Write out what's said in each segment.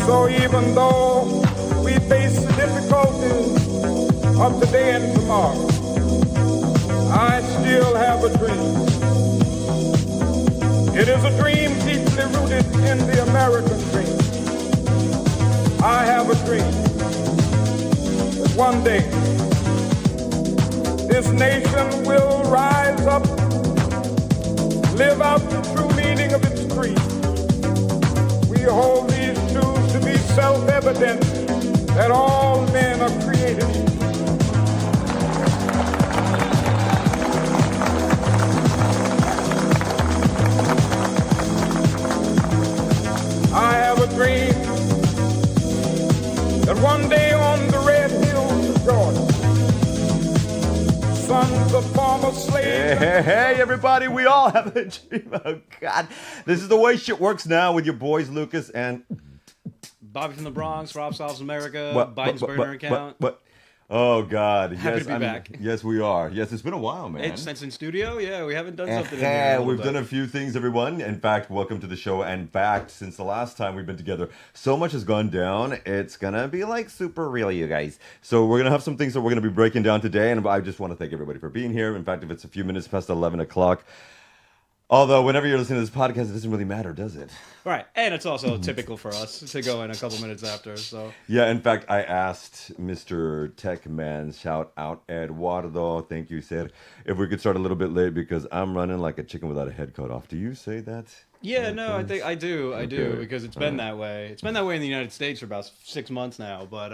So even though we face the difficulties of today and tomorrow, I still have a dream. It is a dream deeply rooted in the American dream. I have a dream that one day this nation will rise up, live out the true meaning of its creed. We hold these truths to be self-evident that all men are created equal. I have a dream that one day on the red hills of Georgia, sons of former slaves... Hey, everybody, we all have a dream. Oh, God. This is the way shit works now with your boys, Lucas and... Bobby from the Bronx, Rob Solves America, Biden's burner account. Oh, God. Happy to be back. Yes, we are. Yes, it's been a while, man. It's since in studio? Yeah, we haven't done something in here. We've done a few things, everyone. In fact, welcome to the show. And fact, since the last time we've been together, so much has gone down. It's going to be like super real, you guys. So we're going to have some things that we're going to be breaking down today. And I just want to thank everybody for being here. In fact, if it's a few minutes past 11 o'clock, although whenever you're listening to this podcast, it doesn't really matter, does it? Right. And it's also typical for us to go in a couple minutes after. So yeah, in fact, I asked Mr. Tech Man, shout out Eduardo, thank you, sir, if we could start a little bit late because I'm running like a chicken without a head cut off. Do you say that? Yeah, no, I think I do. I do, because it's been that way. It's been that way in the United States for about 6 months now. But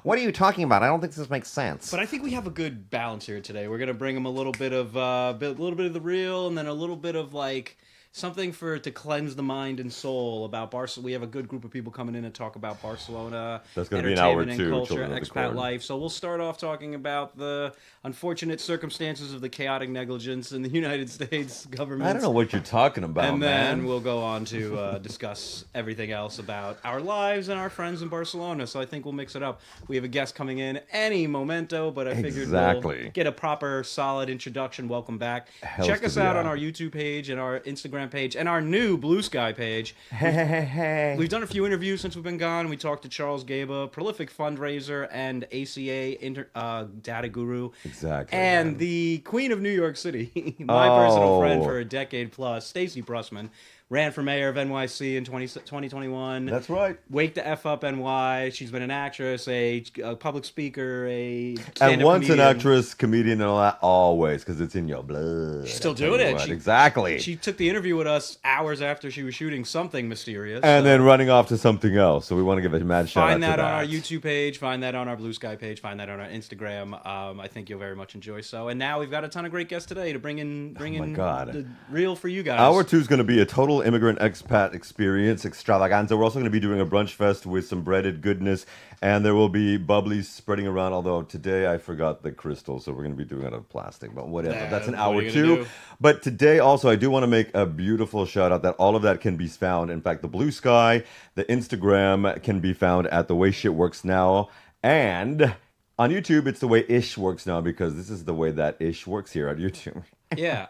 what are you talking about? I don't think this makes sense. But I think we have a good balance here today. We're gonna bring them a little bit of the real, and then a little bit of like something to cleanse the mind and soul about Barcelona. We have a good group of people coming in to talk about Barcelona. That's going to be an hour and too. Culture, expat life. So we'll start off talking about the unfortunate circumstances of the chaotic negligence in the United States government. I don't know what you're talking about, and man. then we'll go on to discuss everything else about our lives and our friends in Barcelona. So I think we'll mix it up. We have a guest coming in any momento, but I figured we'll get a proper, solid introduction. Welcome back. Check us out on our YouTube page and our Instagram page and our new Blue Sky page. Hey. We've done a few interviews since we've been gone. We talked to Charles Gaba, prolific fundraiser and ACA data guru. Exactly. And the Queen of New York City, my personal friend for a decade plus, Stacey Pressman, ran for mayor of NYC in 2021. That's right. Wake the F Up NY. She's been an actress, a public speaker, and once comedian. An actress, comedian, and all that, always, because it's in your blood. She's still doing it. Exactly. She took the interview with us hours after she was shooting something mysterious. And then running off to something else. So we want to give a mad shout out to that. Find that on our YouTube page. Find that on our Blue Sky page. Find that on our Instagram. I think you'll very much enjoy so. And now we've got a ton of great guests today to bring in the real for you guys. Hour 2 is going to be a total immigrant expat experience extravaganza. We're also going to be doing a brunch fest with some breaded goodness, and there will be bubblies spreading around, although today I forgot the crystal, so we're going to be doing it out of plastic, but whatever. That's an hour 2. But today also I do want to make a beautiful shout out that all of that can be found. In fact, the Blue Sky, the Instagram can be found at The Way Shit Works Now, and on YouTube it's The Way Ish Works Now, because this is the way that Ish works here on YouTube. Yeah,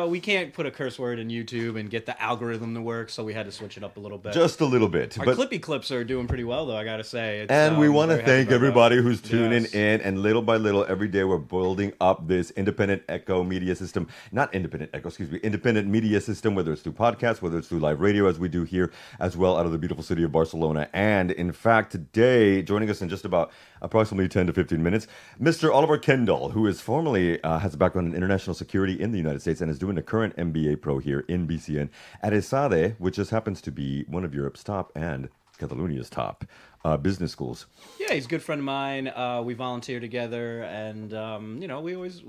we can't put a curse word in YouTube and get the algorithm to work, so we had to switch it up a little bit. Just a little bit. Our Clippy clips are doing pretty well, though, I gotta say. And we want to thank everybody who's tuning in, and little by little, every day we're building up this independent media system, independent media system, whether it's through podcasts, whether it's through live radio, as we do here as well out of the beautiful city of Barcelona. And in fact, today, joining us in just about approximately 10 to 15 minutes, Mr. Oliver Kendall, who is formerly has a background in international security in the United States and is doing a current MBA pro here in BCN at ESADE, which just happens to be one of Europe's top and Catalonia's top business schools. Yeah, he's a good friend of mine. We volunteer together, and we've.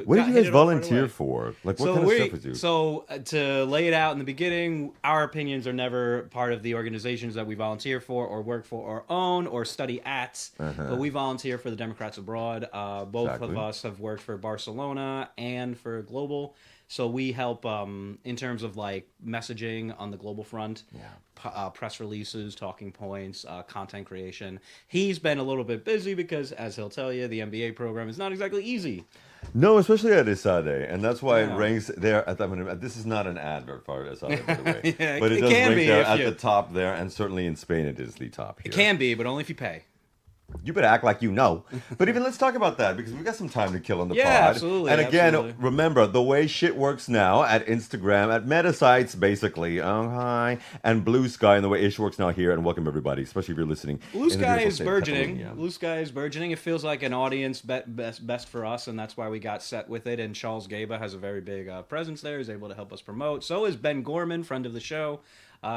What did you guys volunteer for? Like, what kind of stuff was you? So to lay it out in the beginning, our opinions are never part of the organizations that we volunteer for, or work for, or own, or study at. But we volunteer for the Democrats Abroad. Both of us have worked for Barcelona and for Global. So we help in terms of like messaging on the global front, press releases, talking points, content creation. He's been a little bit busy because, as he'll tell you, the MBA program is not exactly easy. No, especially at Esade, and that's why it ranks there at that. This is not an advert for Esade, by the way, Yeah, but it it does can rank be there if at you- the top there, and certainly in Spain it is the top here. It can be, but only if you pay. You better act like you know. But even let's talk about that because we got some time to kill on the Yeah, pod. absolutely, And again, absolutely. remember the way shit works now at Instagram, at meta sites, basically. Oh, hi. And Blue Sky, and the way ish works now here. And welcome everybody, especially if you're listening. Blue in the Sky beautiful is state of burgeoning. Catalonia. Blue Sky is burgeoning. It feels like an audience best for us, and that's why we got set with it. And Charles Gaba has a very big presence there. He's able to help us promote. So is Ben Gorman, friend of the show.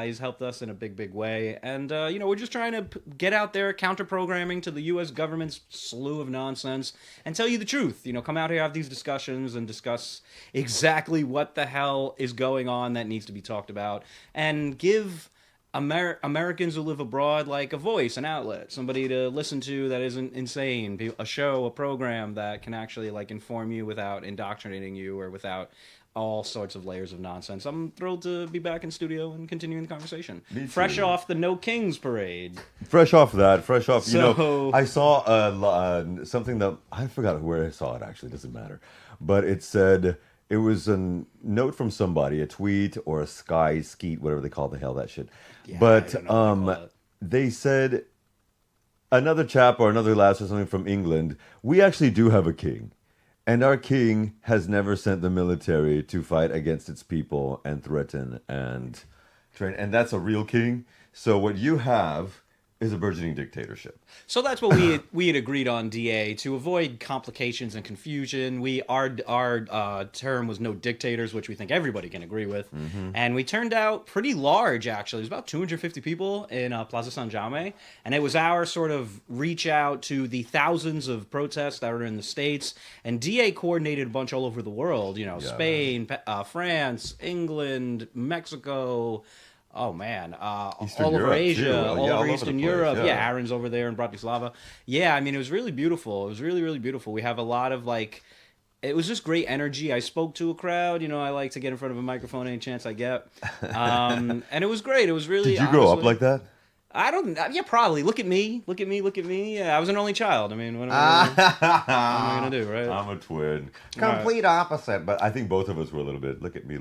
He's helped us in a big way. And, we're just trying to get out there, counter-programming to the U.S. government's slew of nonsense and tell you the truth. Come out here, have these discussions, and discuss exactly what the hell is going on that needs to be talked about. And give Americans who live abroad like a voice, an outlet, somebody to listen to that isn't insane, a show, a program that can actually like inform you without indoctrinating you or without all sorts of layers of nonsense. I'm thrilled to be back in studio and continuing the conversation. Fresh off the No Kings parade. Fresh off, So- I saw something that, I forgot where I saw it actually, doesn't matter. But it said, it was a note from somebody, a tweet or a skeet, whatever they call the hell that shit. Yeah, But I don't know what they call it. they said, another chap or another lass or something from England, we actually do have a king. And our king has never sent the military to fight against its people and threaten and train. And that's a real king. So what you have is a burgeoning dictatorship. So that's what we had agreed on, DA, to avoid complications and confusion. Our term was no dictators, which we think everybody can agree with, and we turned out pretty large. Actually, it was about 250 people in Plaza San Jaume, and it was our sort of reach out to the thousands of protests that were in the States. And DA coordinated a bunch all over the world. Spain, France, England, Mexico. Oh man, Eastern all over Europe, Asia, too. all Yeah, all over over Eastern the place, Europe. yeah. Yeah, Aaron's over there in Bratislava. Yeah, I mean, it was really beautiful. It was really beautiful. We have a lot of it was just great energy. I spoke to a crowd. I like to get in front of a microphone any chance I get. And it was great. It was really. Did you grow up honestly- like that? I don't. Yeah, probably. Look at me. Yeah, I was an only child. I mean, what am I gonna do, right? I'm a twin. Complete opposite, but I think both of us were a little bit. Look at me.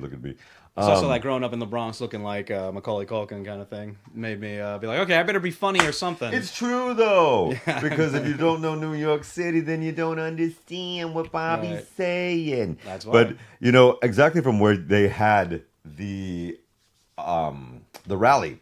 It's also like growing up in the Bronx looking like Macaulay Culkin kind of thing. Made me be like, okay, I better be funny or something. It's true though, because if you don't know New York City, then you don't understand what Bobby's Right. saying. That's why. But exactly from where they had the rally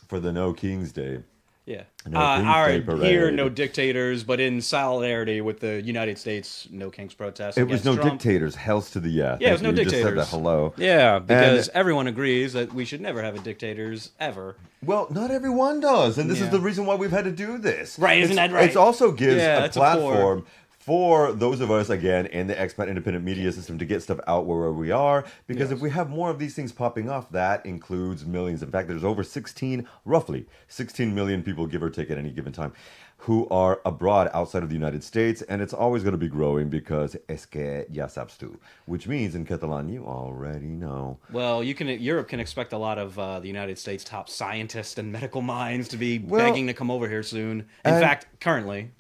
for the No King's Day. Yeah. No King's Day Here, parade. no dictators, but in solidarity with the United States No Kings protest. It was against no Trump. dictators. Hells to the yeah. Yeah, it was Thank no you. You just said dictators. that. Hello. Yeah, because everyone agrees that we should never have a dictators ever. Well, not everyone does, and this is Yeah. the reason why we've had to do this. Right, isn't that right? It also gives Yeah, a that's a platform for those of us, again, in the expat independent media system to get stuff out where we are. Because if we have more of these things popping off, that includes millions. In fact, there's over roughly 16 million people, give or take, at any given time, who are abroad outside of the United States, and it's always going to be growing because es que ya sabes tú, which means in Catalan, you already know. Well, Europe can expect a lot of the United States top scientists and medical minds to be begging to come over here soon. In fact, currently.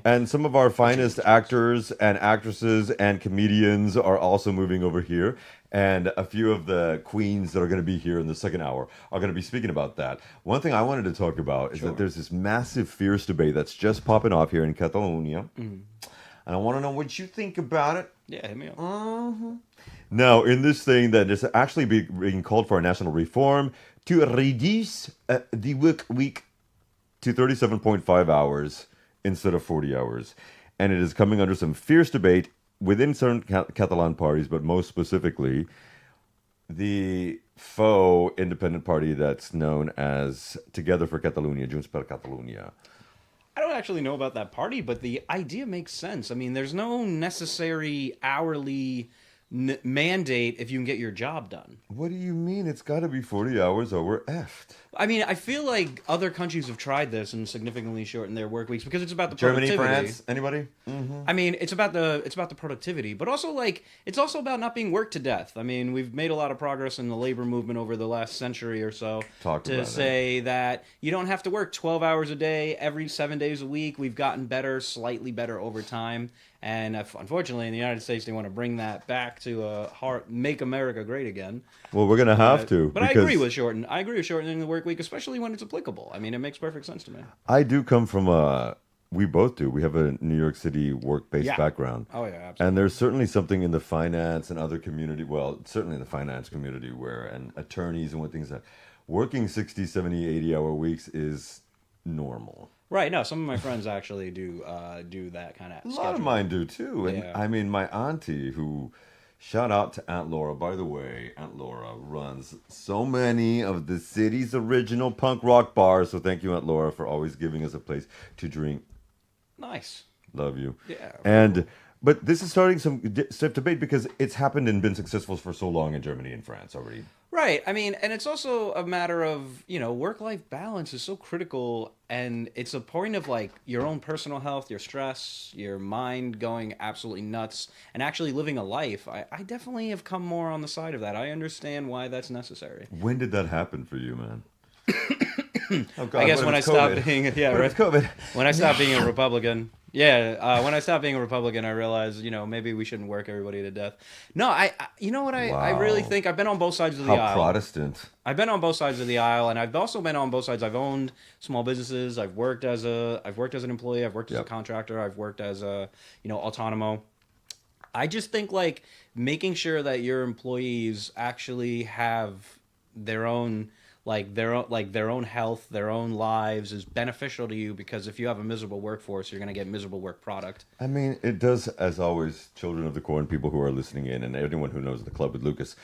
And some of our finest actors and actresses and comedians are also moving over here. And a few of the queens that are going to be here in the second hour are going to be speaking about that. One thing I wanted to talk about is that there's this massive fierce debate that's just popping off here in Catalonia. And I want to know what you think about it. Yeah, hit me up. Now, in this thing that is actually being called for a national reform to reduce the work week to 37.5 hours instead of 40 hours. And it is coming under some fierce debate within certain Catalan parties, but most specifically, the faux independent party that's known as Together for Catalunya, Junts per Catalunya. I don't actually know about that party, but the idea makes sense. I mean, there's no necessary hourly mandate if you can get your job done. What do you mean? It's got to be 40 hours or we're effed. I mean, I feel like other countries have tried this and significantly shortened their work weeks because it's about the Germany, productivity. France, anybody? Mm-hmm. I mean, it's about the productivity, but also like it's also about not being worked to death. I mean, we've made a lot of progress in the labor movement over the last century or so to say that you don't have to work 12 hours a day every 7 days a week. We've gotten better, slightly better over time. And unfortunately, in the United States, they want to bring that back to make America great again. Well, we're gonna have to. But I agree with shortening the work week, especially when it's applicable. I mean, it makes perfect sense to me. I do come from we both do. We have a New York City work-based background. Oh yeah, absolutely. And there's certainly something in the finance and other community. Well, certainly in the finance community and attorneys and what things that working 60, 70, 80-hour weeks is normal. Right, no, some of my friends actually do that kind of schedule. A lot of mine do too. And I mean, my auntie, who, shout out to Aunt Laura. By the way, Aunt Laura runs so many of the city's original punk rock bars. So thank you, Aunt Laura, for always giving us a place to drink. Nice. Love you. Yeah. But this is starting some stiff debate because it's happened and been successful for so long in Germany and France already. Right. I mean, and it's also a matter of, work-life balance is so critical, and it's a point of, like, your own personal health, your stress, your mind going absolutely nuts, and actually living a life. I definitely have come more on the side of that. I understand why that's necessary. When did that happen for you, man? Oh, God, I guess when I stopped being... Yeah, right. COVID? When I stopped being a Republican... Yeah, when I stopped being a Republican, I realized, maybe we shouldn't work everybody to death. No, you know what I really think? I've been on both sides of the aisle. How Protestant. I've been on both sides of the aisle, and I've also been on both sides. I've owned small businesses. I've worked as an employee. I've worked as a contractor. I've worked as a, autonomo. I just think, like, making sure that your employees actually have their own... their own health, their own lives is beneficial to you, because if you have a miserable workforce, you're going to get miserable work product. I mean, it does, as always, children of the corn, people who are listening in, and anyone who knows the Club with Lucas,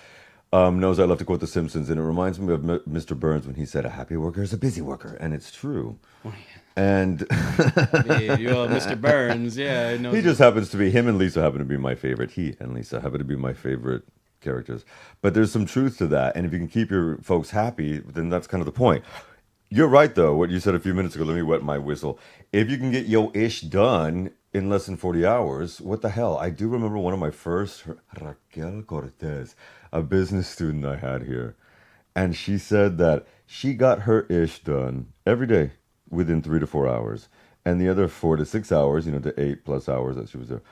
knows I love to quote The Simpsons, and it reminds me of Mr. Burns when he said, "A happy worker is a busy worker," and it's true. And Mr. Burns, yeah. He just happens to be, him and Lisa happen to be my favorite. He and Lisa happen to be my favorite characters, but there's some truth to that, and if you can keep your folks happy, then that's kind of the point. You're right, though, what you said a few minutes ago. Let me wet my whistle. If you can get your ish done in less than 40 hours, what the hell? I do remember one of my first, Raquel Cortez, a business student I had here, and she said that she got her ish done every day within 3 to 4 hours, and the other 4 to 6 hours, to 8+ hours that she was there,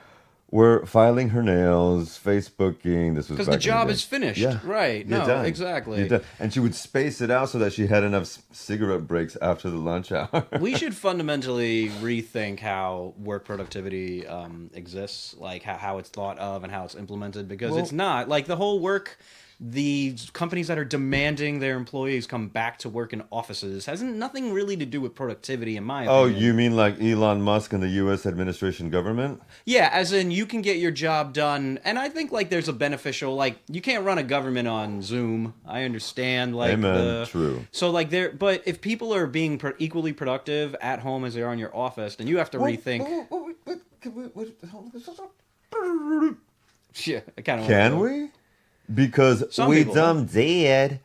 were filing her nails, Facebooking. This was because the job is finished. Yeah. Right. No, exactly. And she would space it out so that she had enough cigarette breaks after the lunch hour. We should fundamentally rethink how work productivity exists, like how it's thought of and how it's implemented, because it's not like the whole work. The companies that are demanding their employees come back to work in offices has nothing really to do with productivity, in my opinion. Oh, you mean like Elon Musk and the U.S. administration government? Yeah, as in you can get your job done, and I think like there's a beneficial, like you can't run a government on Zoom. I understand, like Amen. True. So like but if people are being equally productive at home as they are in your office, then you have to rethink. Yeah, I kind of. Can we? Because we did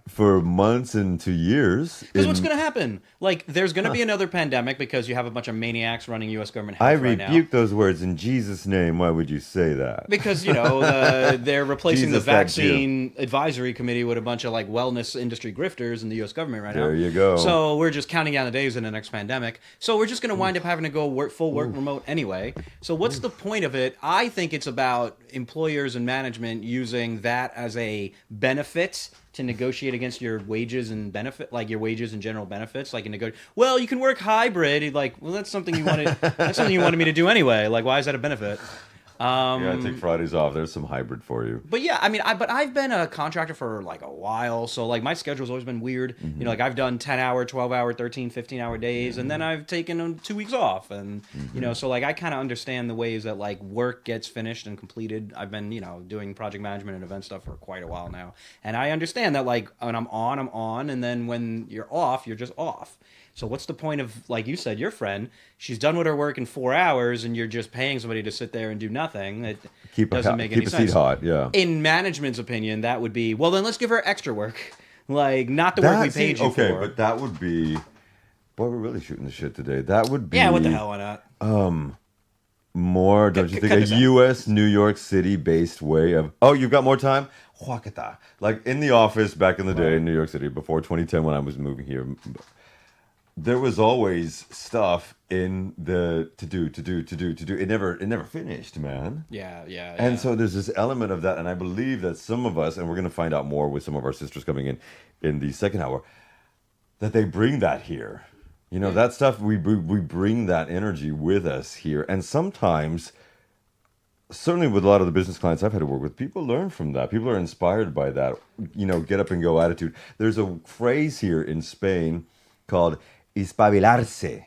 for months into years. Because what's going to happen? Like, there's going to be another pandemic because you have a bunch of maniacs running U.S. government health right now. I rebuke those words in Jesus' name. Why would you say that? Because, they're replacing the vaccine advisory committee with a bunch of, like, wellness industry grifters in the U.S. government right now. There you go. So we're just counting down the days in the next pandemic. So we're just going to wind up having to go full work remote anyway. So what's the point of it? I think it's about employers and management using that as a benefit to negotiate against your wages and benefit, like your wages and general benefits, like well, you can work hybrid. Like, well, that's something you wanted. That's something you wanted me to do anyway. Like, why is that a benefit? Yeah, take Fridays off. There's some hybrid for you. But yeah, I mean, I've been a contractor for like a while, so like my schedule's always been weird. Mm-hmm. Like I've done 10-hour, 12-hour, 13, 15-hour days, and then I've taken 2 weeks off, and so like I kind of understand the ways that like work gets finished and completed. I've been doing project management and event stuff for quite a while now, and I understand that like when I'm on, and then when you're off, you're just off. So what's the point of, like you said, your friend, she's done with her work in 4 hours and you're just paying somebody to sit there and do nothing. nothing. It Keep doesn't make keep any a sense. seat hot, yeah. In management's opinion, that would be, well, then let's give her extra work. Like, not the work we paid you for. Okay, but that would be... Boy, we're really shooting the shit today. That would be... Yeah, what the hell, why not? More, don't you think, a U.S., New York City-based way of... Oh, you've got more time? Huakata. Like, in the office back in the day in New York City, before 2010 when I was moving here, there was always stuff in the to do. It never finished, man. Yeah. And so there's this element of that, and I believe that some of us, and we're going to find out more with some of our sisters coming in the second hour, that they bring that here. You know, that stuff, we bring that energy with us here. And sometimes, certainly with a lot of the business clients I've had to work with, people learn from that. People are inspired by that, you know, get up and go attitude. There's a phrase here in Spain called espabilarse,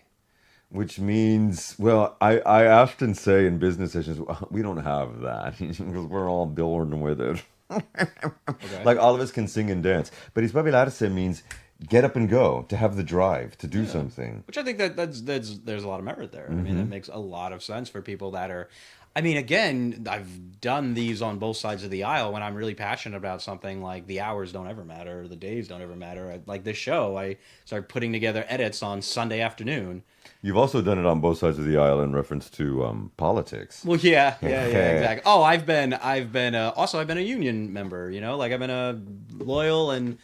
which means, well, I often say in business sessions, we don't have that because we're all born with it. Okay. Like all of us can sing and dance. But espabilarse means get up and go, to have the drive, to do something. Which I think that's there's a lot of merit there. I mean, that makes a lot of sense for people that are... I mean, again, I've done these on both sides of the aisle. When I'm really passionate about something, like the hours don't ever matter, the days don't ever matter. Like this show, I started putting together edits on Sunday afternoon. You've also done it on both sides of the aisle in reference to politics. Well, yeah, exactly. Oh, I've been a union member. You know, like I've been a loyal and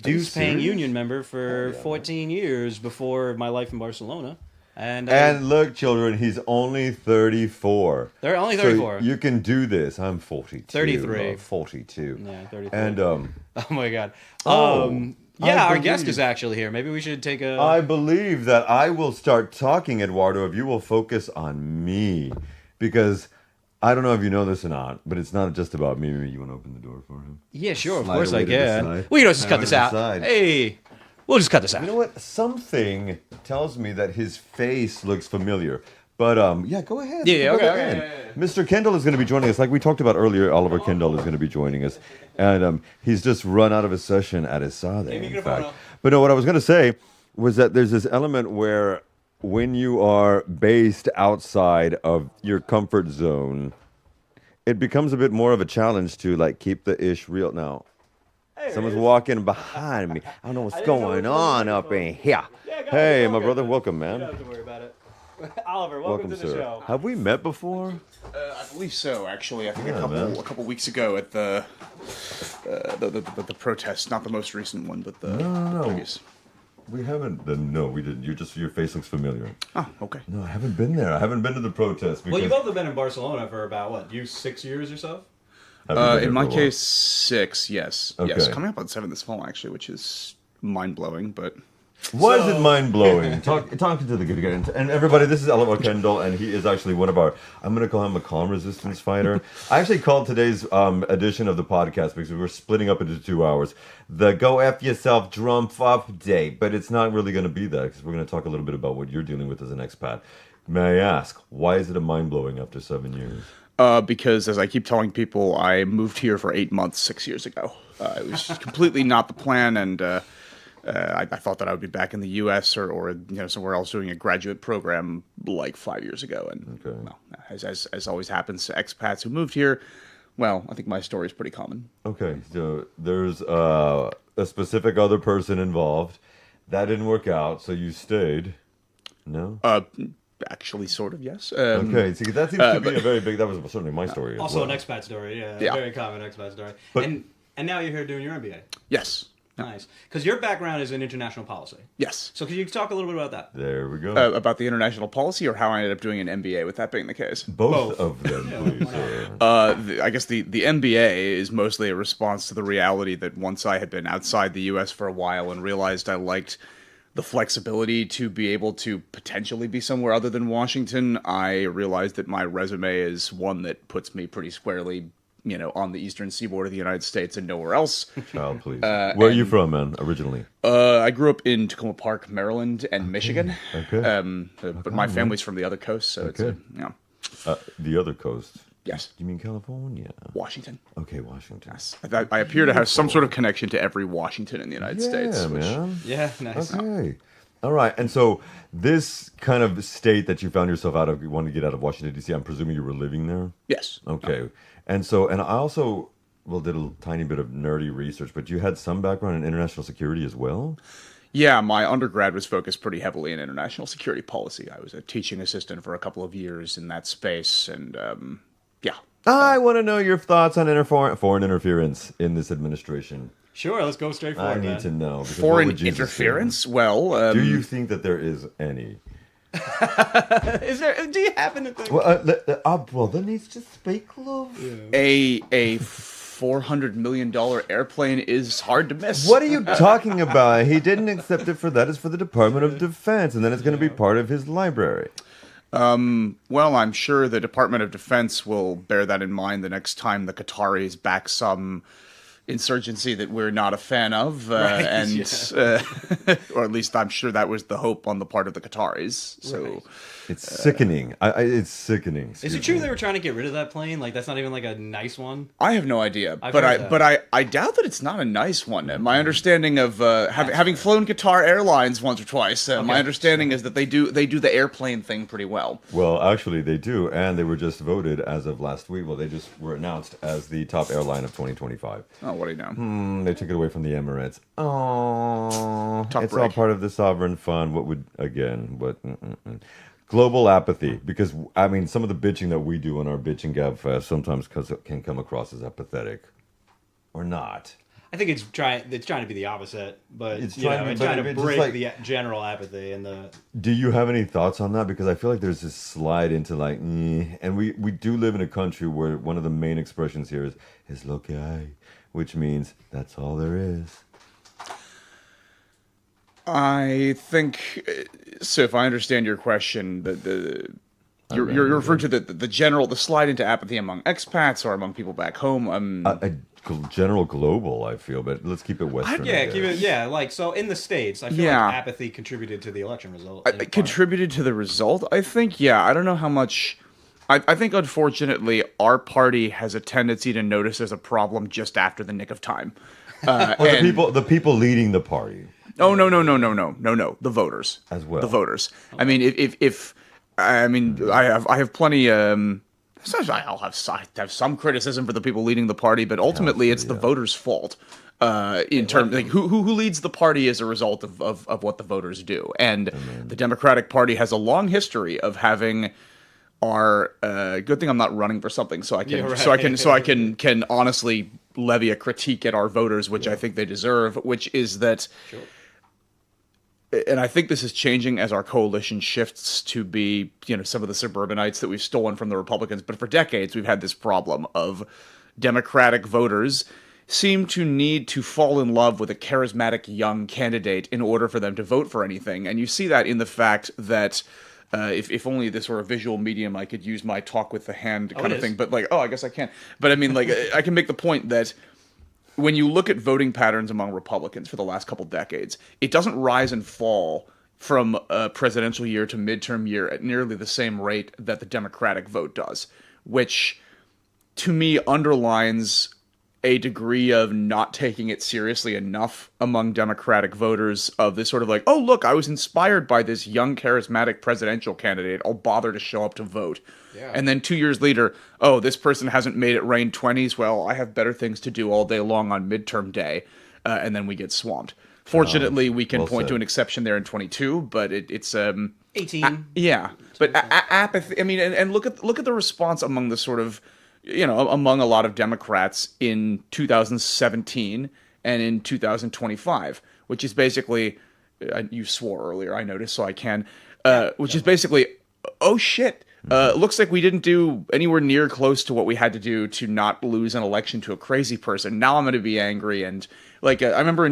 dues-paying union member for 14 years before my life in Barcelona. And look, children, he's only 34. They're only 34. So you can do this. I'm 42. 33. 42. Yeah, 33. And oh my God. Our guest is actually here. Maybe we should take a... I believe that I will start talking, Eduardo, if you will focus on me. Because I don't know if you know this or not, but it's not just about me. Maybe you want to open the door for him? Yeah, sure. Of course I can. We can just cut this out. Hey... We'll just cut this out. You know what? Something tells me that his face looks familiar. But, yeah, go ahead. Yeah, okay. Mr. Kendall is going to be joining us. Like we talked about earlier, Oliver Kendall is going to be joining us. And he's just run out of a session at ESADE, in fact. But no, what I was going to say was that there's this element where when you are based outside of your comfort zone, it becomes a bit more of a challenge to, like, keep the ish real. Now, someone's walking behind me. I don't know what's going on up in here. Hey, my brother, welcome, man. You don't have to worry about it. Oliver, welcome to the show. Have we met before? I believe so, actually. I think a couple weeks ago at the protest, not the most recent one, but the previous. We haven't. No, we didn't. Your face looks familiar. Oh, okay. No, I haven't been there. I haven't been to the protest. Well, you've both been in Barcelona for about, what, 6 years or so? In my case, 6, yes. Okay. Yes, coming up on 7 this fall, actually, which is mind-blowing, but... Why is it mind-blowing? Talking to the good guy. And everybody, this is Oliver Kendall, and he is actually one of our, I'm going to call him a calm resistance fighter. I actually called today's edition of the podcast, because we were splitting up into 2 hours, the Go F Yourself Drumpf update. But it's not really going to be that, because we're going to talk a little bit about what you're dealing with as an expat. May I ask, why is it a mind-blowing after 7 years? Because, as I keep telling people, I moved here for 8 months 6 years ago. It was completely not the plan, and I thought that I would be back in the U.S. or somewhere else doing a graduate program like 5 years ago. And well, as always happens to expats who moved here, well, I think my story is pretty common. Okay, so there's a specific other person involved. That didn't work out, so you stayed. No? Actually, sort of, yes. Okay, see, that seems to be a very big... That was certainly my story also as well. an expat story, yeah. Very common expat story. But, and now you're here doing your MBA. Yes. Nice. Because your background is in international policy. Yes. So could you talk a little bit about that? There we go. About the international policy, or how I ended up doing an MBA, with that being the case? Both of them, please. I guess the MBA is mostly a response to the reality that once I had been outside the U.S. for a while and realized I liked the flexibility to be able to potentially be somewhere other than Washington, I realized that my resume is one that puts me pretty squarely, on the eastern seaboard of the United States and nowhere else. Child, please. Where are you from, man, originally? I grew up in Tacoma Park, Maryland, and Michigan. Okay. But my family's from the other coast, so it's the other coast? Yes. You mean California? Washington. Okay, Washington. Yes. I appear to have some sort of connection to every Washington in the United States. Man. Yeah, nice. Okay. All right, and so this kind of state that you found yourself out of, you wanted to get out of Washington, D.C., I'm presuming you were living there? Yes. Okay. And so, and I also, did a tiny bit of nerdy research, but you had some background in international security as well? Yeah, my undergrad was focused pretty heavily in international security policy. I was a teaching assistant for a couple of years in that space, and yeah. I want to know your thoughts on foreign interference in this administration. Sure, let's go straight for it. I need to know. Foreign interference? Well, do you think that there is any? Is there? Do you happen to think? Well, our brother needs to speak, love. Yeah. A $400 million airplane is hard to miss. What are you talking about? He didn't accept it for that. It's for the Department of Defense, and then it's going to be part of his library. Well, I'm sure the Department of Defense will bear that in mind the next time the Qataris back some insurgency that we're not a fan of, or at least I'm sure that was the hope on the part of the Qataris. So it's sickening. It's sickening. Is it true they were trying to get rid of that plane? Like that's not even like a nice one. I have no idea, but I doubt that it's not a nice one. My understanding of having flown Qatar Airlines once or twice, my understanding is that they do the airplane thing pretty well. Well, actually, they do, and they were just voted as of last week. Well, they just were announced as the top airline of 2025. Oh, what do you know? They took it away from the Emirates. Oh, it's break. all part of the sovereign fund. Global apathy, because I mean, some of the bitching that we do on our Bitch and Gab Fest sometimes can come across as apathetic, or not. I think it's trying to be the opposite, but it's trying to break like, the general apathy and the. Do you have any thoughts on that? Because I feel like there's this slide into like, and we do live in a country where one of the main expressions here is lo que hay, which means that's all there is. I think so. If I understand your question, you're referring to the slide into apathy among expats or among people back home. General global, I feel, but let's keep it Western. Like so in the States, I feel like apathy contributed to the election result. Contributed to the result, I think. Yeah, I don't know how much. I think unfortunately our party has a tendency to notice as a problem just after the nick of time. The people leading the party. Oh no! The voters as well. The voters. Okay. I mean, I have plenty. I'll have some criticism for the people leading the party, but ultimately it's the voters' fault. In terms like who leads the party as a result of what the voters do, and the Democratic Party has a long history of having our. Good thing I'm not running for something, so I can honestly levy a critique at our voters, which I think they deserve, which is that. Sure. And I think this is changing as our coalition shifts to be, some of the suburbanites that we've stolen from the Republicans. But for decades, we've had this problem of Democratic voters seem to need to fall in love with a charismatic young candidate in order for them to vote for anything. And you see that in the fact that if only this were a visual medium, I could use my talk with the hand kind of thing. But I guess I can't. But I mean, I can make the point that when you look at voting patterns among Republicans for the last couple decades, it doesn't rise and fall from a presidential year to midterm year at nearly the same rate that the Democratic vote does, which to me underlines a degree of not taking it seriously enough among Democratic voters of this sort of like, oh, look, I was inspired by this young, charismatic presidential candidate. I'll bother to show up to vote. Yeah. And then 2 years later, oh, this person hasn't made it rain 20s. Well, I have better things to do all day long on midterm day. And then we get swamped. Fortunately, we can point to an exception there in 22, but it's 18. Yeah. But apathy, I mean, and look at the response among the sort of, among a lot of Democrats in 2017 and in 2025, which is basically, you swore earlier, I noticed, so I can, which is basically, oh shit, looks like we didn't do anywhere near close to what we had to do to not lose an election to a crazy person. Now I'm going to be angry. And I remember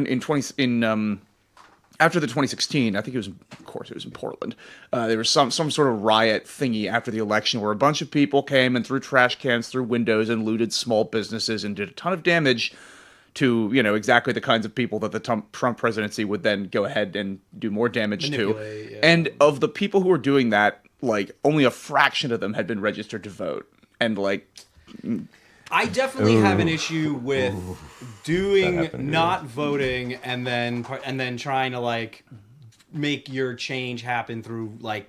after the 2016, I think it was in Portland. There was some sort of riot thingy after the election where a bunch of people came and threw trash cans through windows and looted small businesses and did a ton of damage to, exactly the kinds of people that the Trump presidency would then go ahead and do more damage to. Yeah. And of the people who were doing that, only a fraction of them had been registered to vote. And I definitely have an issue with doing not voting and then trying to make your change happen through like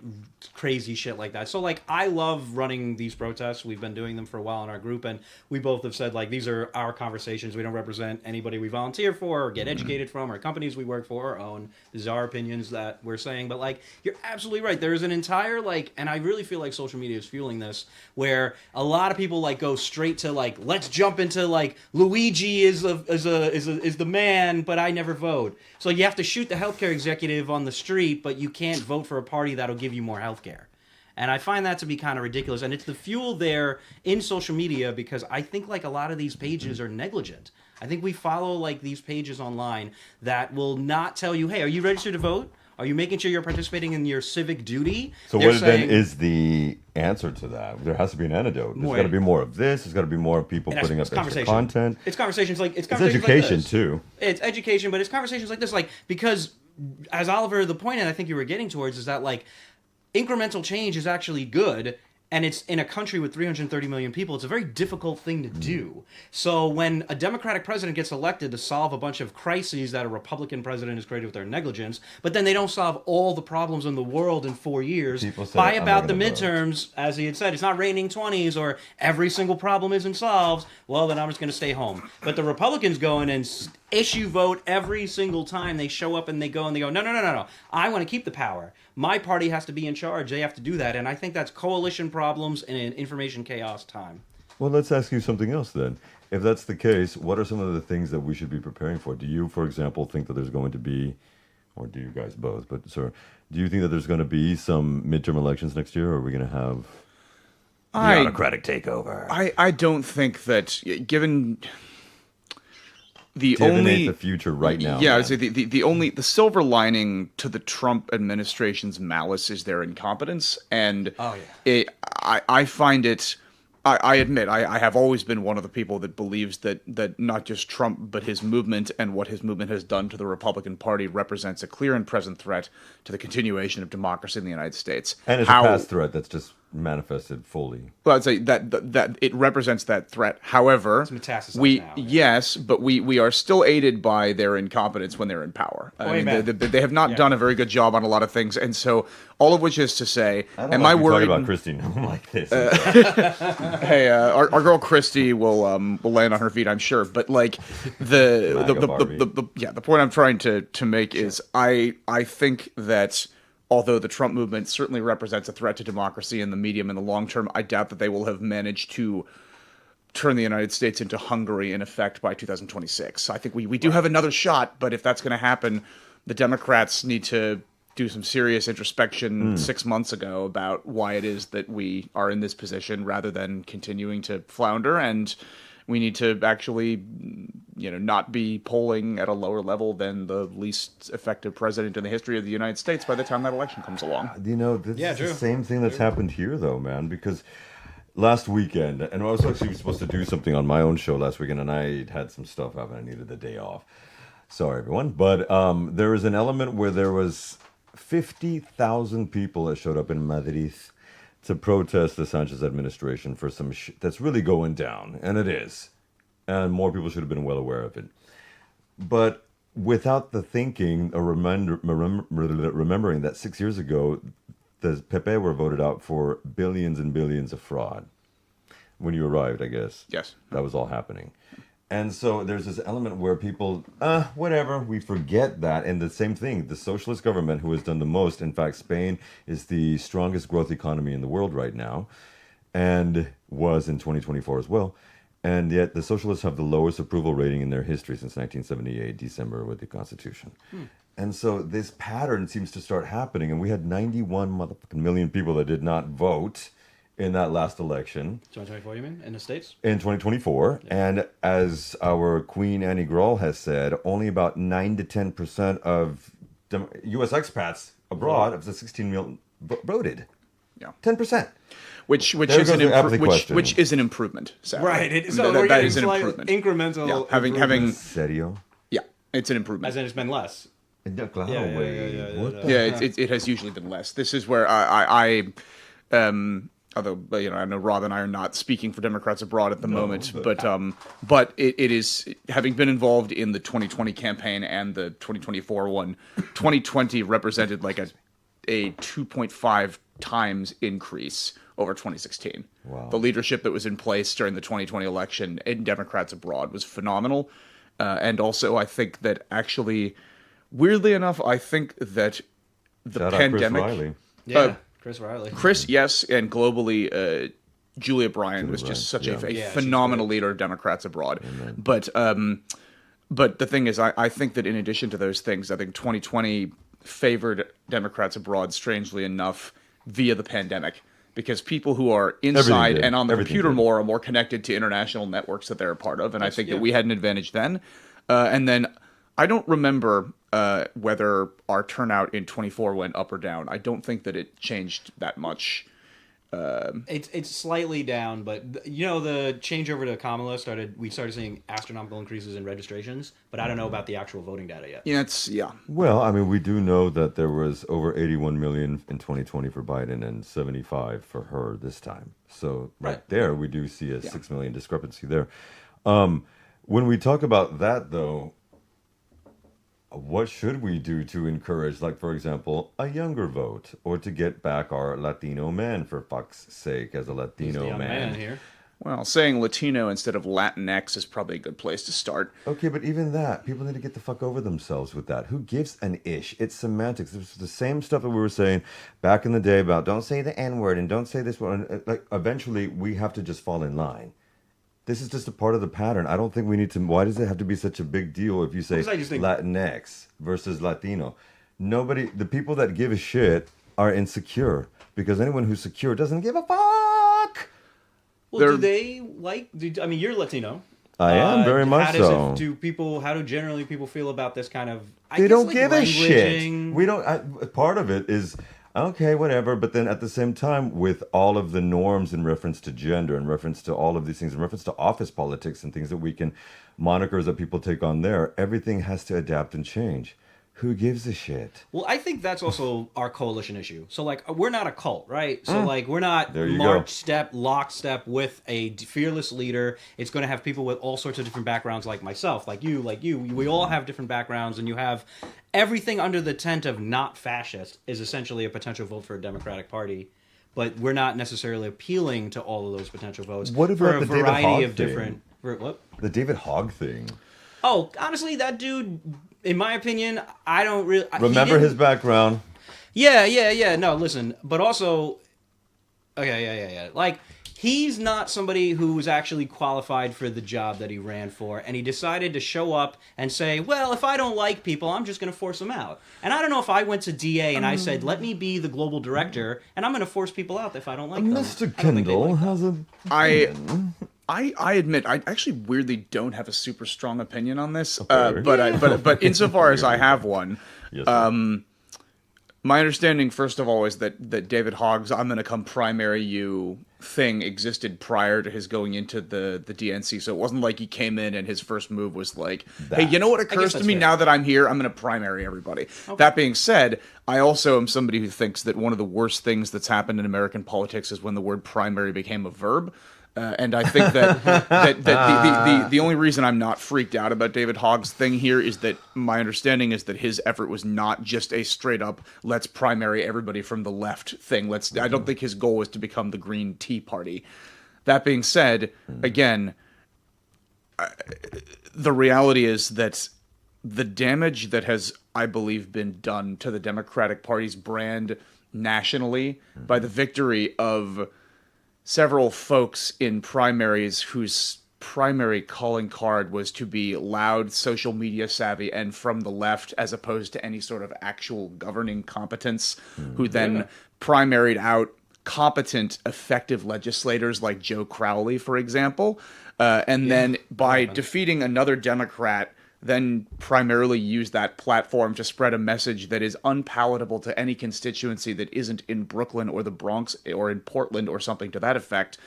crazy shit like that. So like I love running these protests. We've been doing them for a while in our group, and we both have said like these are our conversations. We don't represent anybody we volunteer for or get educated from or companies we work for or own. These are our opinions that we're saying. But like you're absolutely right. There's an entire like, and I really feel like social media is fueling this, where a lot of people like go straight to like, let's jump into like Luigi is the man, but I never vote. So you have to shoot the healthcare executive on the street, but you can't vote for a party that'll give you more healthcare. And I find that to be kind of ridiculous. And it's the fuel there in social media because I think like a lot of these pages are negligent. I think we follow like these pages online that will not tell you, hey, are you registered to vote? Are you making sure you're participating in your civic duty? So what then is the answer to that? There has to be an antidote. There's got to be more of this. There's got to be more of people putting up extra content. It's conversations like it's education like too. It's education, but it's conversations like this, like because as Oliver, the point that I think you were getting towards is that like incremental change is actually good. And it's in a country with 330 million people. It's a very difficult thing to do. So when a Democratic president gets elected to solve a bunch of crises that a Republican president has created with their negligence, but then they don't solve all the problems in the world in 4 years, by about the midterms, as he had said, it's not raining 20s or every single problem isn't solved, well, then I'm just going to stay home. But the Republicans go in and issue vote every single time they show up and they go, no. I want to keep the power. My party has to be in charge. They have to do that. And I think that's coalition problems in an information chaos time. Well, let's ask you something else then. If that's the case, what are some of the things that we should be preparing for? Do you, for example, think that there's going to be, or do you guys both, but sir, do you think that there's going to be some midterm elections next year, or are we going to have the autocratic takeover? I don't think that, given the future right now. Yeah, I would say the silver lining to the Trump administration's malice is their incompetence, and I find it. I admit I have always been one of the people that believes that not just Trump but his movement and what his movement has done to the Republican Party represents a clear and present threat to the continuation of democracy in the United States. And it's a past threat that's just manifested fully. Well, I'd say that it represents that threat. However, it's metastasized now. Yes, but we are still aided by their incompetence when they're in power. I mean, they have not done a very good job on a lot of things, and so all of which is to say, am I worried about Christy like this? Hey, our girl Christy will land on her feet, I'm sure. But like the point I'm trying to make is I think that although the Trump movement certainly represents a threat to democracy in the medium and the long term, I doubt that they will have managed to turn the United States into Hungary in effect by 2026. I think we do have another shot, but if that's going to happen, the Democrats need to do some serious introspection 6 months ago about why it is that we are in this position rather than continuing to flounder, and we need to actually, not be polling at a lower level than the least effective president in the history of the United States by the time that election comes along. This is the same thing that's happened here, though, man, because last weekend, and I was actually supposed to do something on my own show last weekend, and I had some stuff happen. I needed the day off. Sorry, everyone. But there was an element where there was 50,000 people that showed up in Madrid to protest the Sanchez administration for some shit that's really going down, and it is. And more people should have been well aware of it. But without the thinking or remembering that 6 years ago, the Pepe were voted out for billions and billions of fraud. When you arrived, I guess. Yes. That was all happening. And so there's this element where people, whatever, we forget that. And the same thing, the socialist government who has done the most, in fact, Spain is the strongest growth economy in the world right now, and was in 2024 as well. And yet the socialists have the lowest approval rating in their history since 1978, December, with the Constitution. And so this pattern seems to start happening. And we had 91 million people that did not vote in that last election. 2024, you mean? In the States? In 2024. Yeah. And as our Queen Annie Grall has said, only about 9 to 10% of U.S. expats abroad, of the 16 million, voted. Yeah. 10%. Which is an improvement. Sadly. Right. That is an improvement. Incremental. Yeah. Having Serio? Yeah, it's an improvement. As in it's been less. Yeah, it has usually been less. This is where I although I know Rob and I are not speaking for Democrats abroad at the moment, but it is, having been involved in the 2020 campaign and the 2024 one, 2020 represented like a 2.5 times increase over 2016. Wow. The leadership that was in place during the 2020 election in Democrats abroad was phenomenal. And also, I think that actually, weirdly enough, I think that the Shout pandemic... out Chris Riley. Yeah, Chris Riley. Chris, yes, and globally, Julia Bryan was just such a phenomenal leader of Democrats abroad. But the thing is, I think that in addition to those things, I think 2020 favored Democrats abroad, strangely enough, via the pandemic. Because people who are inside and on the computer more are more connected to international networks that they're a part of. And I think that we had an advantage then. And then I don't remember whether our turnout in 24 went up or down. I don't think that it changed that much. It's slightly down, but the changeover to Kamala we started seeing astronomical increases in registrations, but I don't know about the actual voting data yet. Well, I mean, we do know that there was over 81 million in 2020 for Biden and 75 for her this time. So right there, we do see a 6 million discrepancy there. When we talk about that, though, what should we do to encourage, like, for example, a younger vote, or to get back our Latino men, for fuck's sake, as a Latino man here? Well, saying Latino instead of Latinx is probably a good place to start. Okay, but even that, people need to get the fuck over themselves with that. Who gives an ish? It's semantics. It's the same stuff that we were saying back in the day about don't say the N-word and don't say this one. Like, eventually, we have to just fall in line. This is just a part of the pattern. I don't think we need to... Why does it have to be such a big deal if you say Latinx versus Latino? The people that give a shit are insecure, because anyone who's secure doesn't give a fuck. Well, do they like... I mean, you're Latino. I am, very much so. How do generally people feel about this kind of... They don't give a shit. We don't... part of it is... Okay, whatever. But then at the same time, with all of the norms in reference to gender, in reference to all of these things, in reference to office politics and things that we can, monikers that people take on there, everything has to adapt and change. Who gives a shit? Well, I think that's also our coalition issue. So, like, we're not a cult, right? So, like, we're not lockstep with a fearless leader. It's going to have people with all sorts of different backgrounds, like myself, like you. We all have different backgrounds, and you have everything under the tent of not fascist is essentially a potential vote for a Democratic Party. But we're not necessarily appealing to all of those potential votes. What about for a the variety David Hogg of different? What? The David Hogg thing. Oh, honestly, that dude, in my opinion, I don't really... Remember his background? Yeah. No, listen. But also... Okay, yeah. Like, he's not somebody who was actually qualified for the job that he ran for, and he decided to show up and say, well, if I don't like people, I'm just going to force them out. And I don't know if I went to DA and I said, let me be the global director, and I'm going to force people out if I don't like them. Mr. Kendall has a... I admit, I actually weirdly don't have a super strong opinion on this, but insofar as I have one, my understanding, first of all, is that David Hogg's "I'm going to come primary you" thing existed prior to his going into the DNC, so it wasn't like he came in and his first move was like, hey, you know what occurs to me now that I'm here? I'm going to primary everybody. Okay. That being said, I also am somebody who thinks that one of the worst things that's happened in American politics is when the word primary became a verb. And I think that the only reason I'm not freaked out about David Hogg's thing here is that my understanding is that his effort was not just a straight up let's primary everybody from the left thing. I don't think his goal was to become the Green Tea Party. That being said, again, the reality is that the damage that has, I believe, been done to the Democratic Party's brand nationally by the victory of several folks in primaries whose primary calling card was to be loud, social media savvy, and from the left, as opposed to any sort of actual governing competence, who then primaried out competent, effective legislators like Joe Crowley, for example, and then by defeating another Democrat, then primarily use that platform to spread a message that is unpalatable to any constituency that isn't in Brooklyn or the Bronx or in Portland or something to that effect,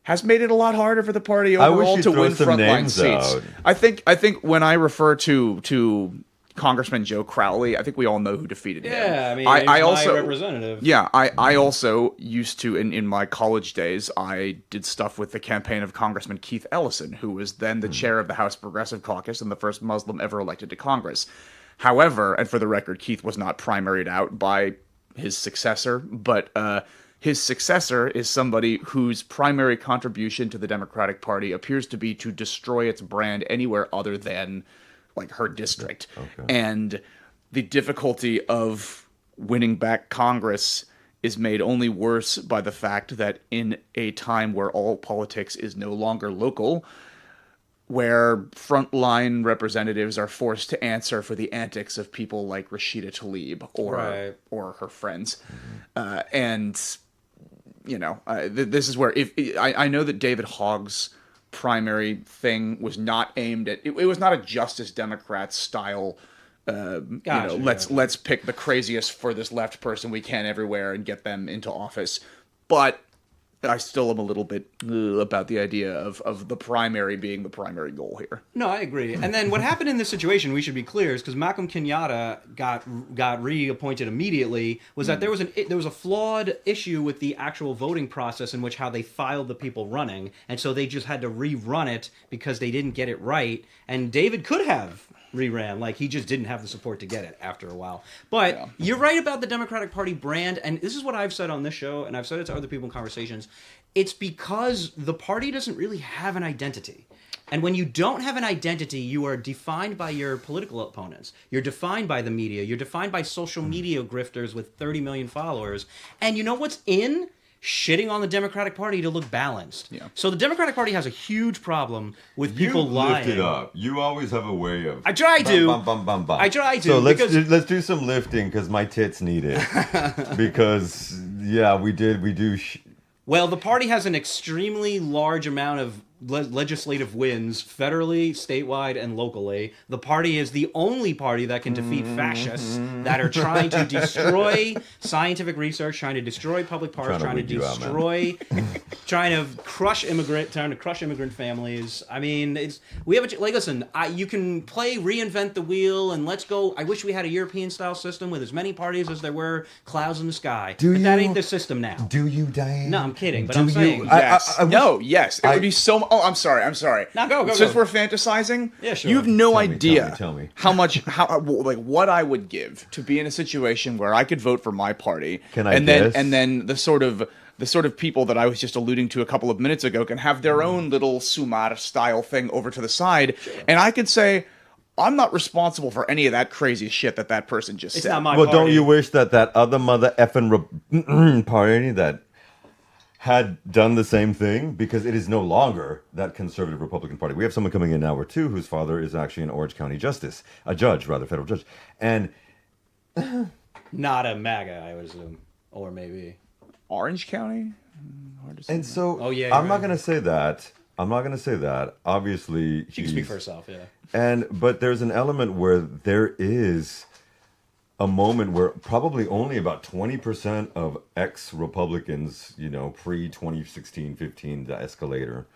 has made it a lot harder for the party overall to win frontline seats. I think when I refer to Congressman Joe Crowley. I think we all know who defeated him. Yeah, I mean, I he's also my representative. Yeah, I also used to in my college days. I did stuff with the campaign of Congressman Keith Ellison, who was then the chair of the House Progressive Caucus and the first Muslim ever elected to Congress. However, and for the record, Keith was not primaried out by his successor, but his successor is somebody whose primary contribution to the Democratic Party appears to be to destroy its brand anywhere other than like her district. Okay. And the difficulty of winning back Congress is made only worse by the fact that in a time where all politics is no longer local, where frontline representatives are forced to answer for the antics of people like Rashida Tlaib or her friends. And, you know, this is where I know that David Hogg's primary thing was not aimed at it was not a Justice Democrat style let's pick the craziest furthest left person we can everywhere and get them into office, but I still am a little bit about the idea of the primary being the primary goal here. No, I agree. And then what happened in this situation, we should be clear, is because Malcolm Kenyatta got reappointed immediately, was that there was a flawed issue with the actual voting process in which how they filed the people running, and so they just had to rerun it because they didn't get it right. And David could have reran, like he just didn't have the support to get it after a while. But You're right about the Democratic Party brand, and this is what I've said on this show, and I've said it to other people in conversations. It's because the party doesn't really have an identity. And when you don't have an identity, you are defined by your political opponents. You're defined by the media. You're defined by social media grifters with 30 million followers. And you know what's in? Shitting on the Democratic Party to look balanced. Yeah. So the Democratic Party has a huge problem with people lying. You lift it up. You always have a way of. I try to. I try to. So let's do some lifting because my tits need it. Because we do. Well, the party has an extremely large amount of legislative wins federally, statewide, and locally. The party is the only party that can defeat fascists that are trying to destroy scientific research, trying to destroy public parks, trying to crush immigrant families. I mean, listen, you can play reinvent the wheel and let's go. I wish we had a European style system with as many parties as there were clouds in the sky. That ain't the system now. Do you, Diane? No, I'm kidding, but I'm saying yes. Yes. It would be so. Oh, I'm sorry. Now go. Since we're fantasizing, yeah, sure. You have no idea tell me. how what I would give to be in a situation where I could vote for my party. Can I guess? Then the sort of people that I was just alluding to a couple of minutes ago can have their own little Sumar style thing over to the side, and I could say, I'm not responsible for any of that crazy shit that person just said. Not my party. Don't you wish that other mother effing party that had done the same thing, because it is no longer that conservative Republican Party. We have someone coming in now or two whose father is actually an Orange County federal judge, and not a MAGA, I would assume, or maybe Orange County. And so, I'm not going to say that. Obviously, she can speak for herself. Yeah, but there's an element where there is a moment where probably only about 20% of ex-Republicans, pre-2016-15, the escalator,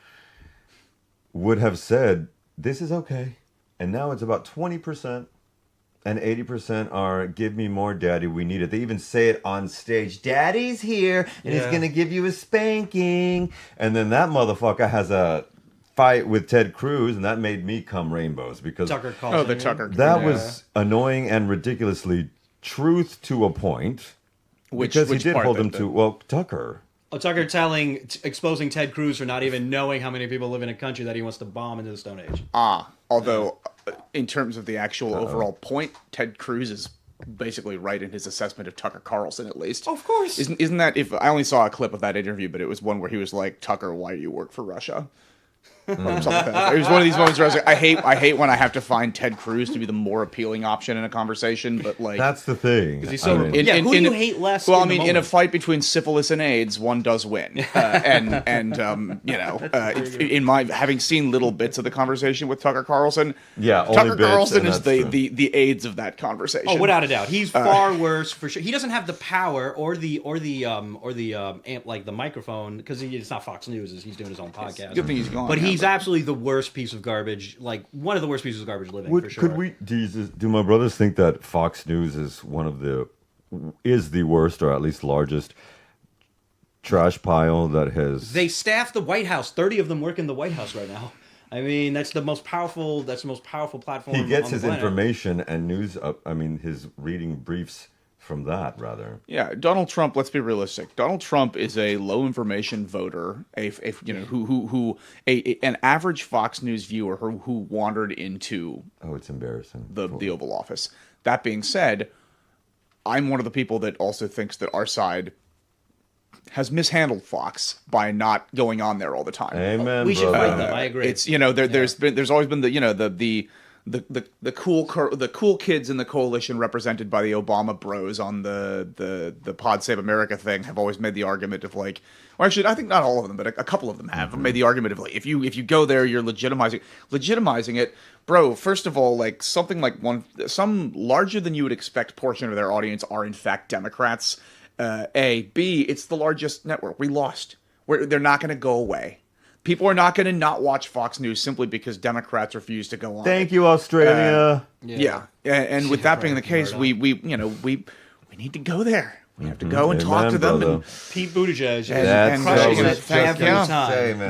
would have said, this is okay. And now it's about 20%, and 80% are, give me more, Daddy, we need it. They even say it on stage, Daddy's here, and he's going to give you a spanking. And then that motherfucker has a fight with Ted Cruz, and that made me come rainbows, because Tucker Carlson. That was annoying and ridiculously truth to a point, because he did hold him to Tucker. Tucker exposing Ted Cruz for not even knowing how many people live in a country that he wants to bomb into the Stone Age. Although in terms of the actual overall point, Ted Cruz is basically right in his assessment of Tucker Carlson, at least. Of course. Isn't that, if I only saw a clip of that interview, but it was one where he was like, Tucker, why do you work for Russia? Or something like that. It was one of these moments where I was like, I hate when I have to find Ted Cruz to be the more appealing option in a conversation, but like, that's the thing. Because he's so who do you hate less? Well, in a fight between syphilis and AIDS, one does win. In my having seen little bits of the conversation with Tucker Carlson, Tucker Carlson is the AIDS of that conversation. Oh, without a doubt, he's far worse for sure. He doesn't have the power or the microphone, because it's not Fox News, he's doing his own podcast. Good thing he's gone. But he's absolutely the worst piece of garbage, like one of the worst pieces of garbage living, for sure. Could we, do my brothers think that Fox News is the worst, or at least largest trash pile that has... They staff the White House. 30 of them work in the White House right now. I mean, that's the most powerful platform. He gets on his the planet. information and news up. I mean, his reading briefs from that, rather. Yeah, Donald Trump. Let's be realistic. Donald Trump is a low information voter, an average Fox News viewer who wandered into it's embarrassing the Oval Office. That being said, I'm one of the people that also thinks that our side has mishandled Fox by not going on there all the time. Amen. We should fight them. I agree. It's there's always been the cool kids in the coalition represented by the Obama bros on the Pod Save America thing have always made the argument of like, well, actually I think not all of them, but a couple of them have made the argument of like, if you go there, you're legitimizing it. Bro, first of all, like some larger than you would expect portion of their audience are in fact Democrats. B, it's the largest network. We lost. They're not going to go away. People are not going to not watch Fox News simply because Democrats refuse to go on. Thank you, Australia. And with that being the case, we need to go there. We have to go and talk to them. And Pete Buttigieg and crushes it every time.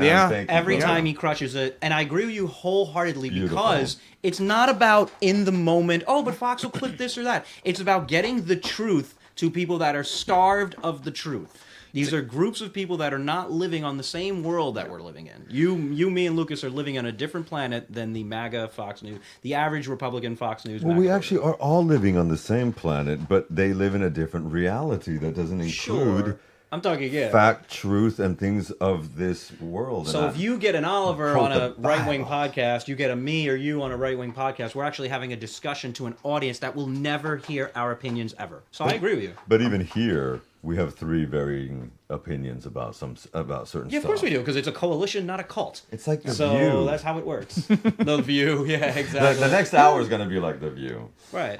Every time he crushes it. And I agree with you wholeheartedly because it's not about in the moment, but Fox will clip this or that. It's about getting the truth to people that are starved of the truth. These are groups of people that are not living on the same world that we're living in. You, me, and Lucas are living on a different planet than the MAGA Fox News, the average Republican Fox News. Well, we actually are all living on the same planet, but they live in a different reality that doesn't include I'm talking fact, truth, and things of this world. So if you get an Oliver on a right-wing podcast, you get a me or you on a right-wing podcast, we're actually having a discussion to an audience that will never hear our opinions ever. So I agree with you. But even here, we have three varying opinions about certain stuff. Yeah, of course we do, because it's a coalition, not a cult. It's like The View. So that's how it works. The View, yeah, exactly. The next hour is going to be like The View. Right.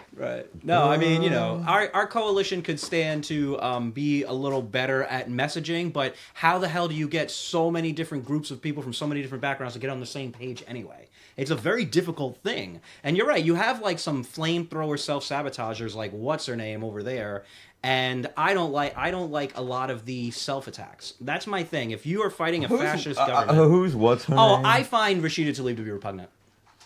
No, I mean, our coalition could stand to be a little better at messaging, but how the hell do you get so many different groups of people from so many different backgrounds to get on the same page anyway? It's a very difficult thing. And you're right, you have like some flamethrower self-sabotagers like what's her name over there. And I don't like a lot of the self-attacks. That's my thing. If you are fighting a fascist government... what's her name? I find Rashida Tlaib to be repugnant.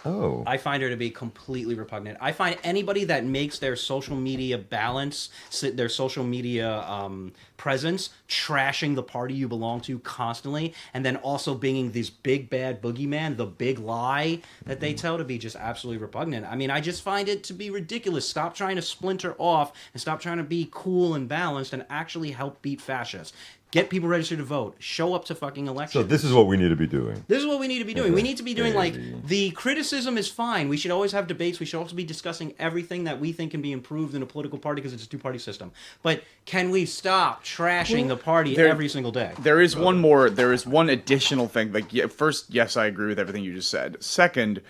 Oh. I find her to be completely repugnant. I find anybody that makes their social media balance, their social media presence, trashing the party you belong to constantly, and then also being this big bad boogeyman, the big lie that they tell, to be just absolutely repugnant. I mean, I just find it to be ridiculous. Stop trying to splinter off and stop trying to be cool and balanced and actually help beat fascists. Get people registered to vote. Show up to fucking elections. So this is what we need to be doing. This is what we need to be doing. We need to be doing, like, the criticism is fine. We should always have debates. We should also be discussing everything that we think can be improved in a political party because it's a two-party system. But can we stop trashing the party every single day? There is one additional thing. Like, first, yes, I agree with everything you just said. Second,